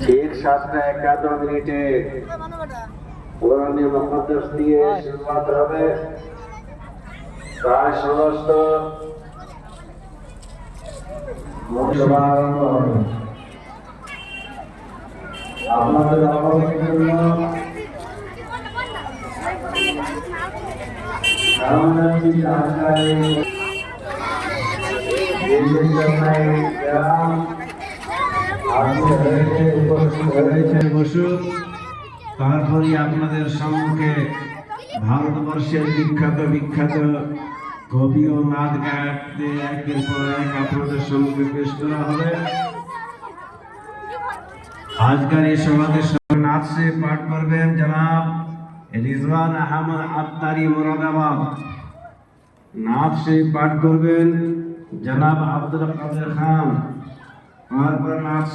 ঠিক 7:51 কোরআনে মুকদ্দাস দিয়ে শুরুয়াত হবে। প্রায় সমস্ত মুসলমান আরম্ভ হবে। আপনাদের অবগতির জন্য তারপরে আপনাদের সম্মুখে ভারতবর্ষের বিখ্যাত কবি ও নাচ গায়কদের একের পর এক আপনাদের সম্মুখে পেশ করা হবে। আজকের এই সভাতে নাচে পাঠ করবেন জনাব রিজওয়ান আহমদ আত্তারি মুরাদাবাদ। নাচ সে পাঠ করবেন জনাব আব্দুল কাদের খান। তারপর নাচ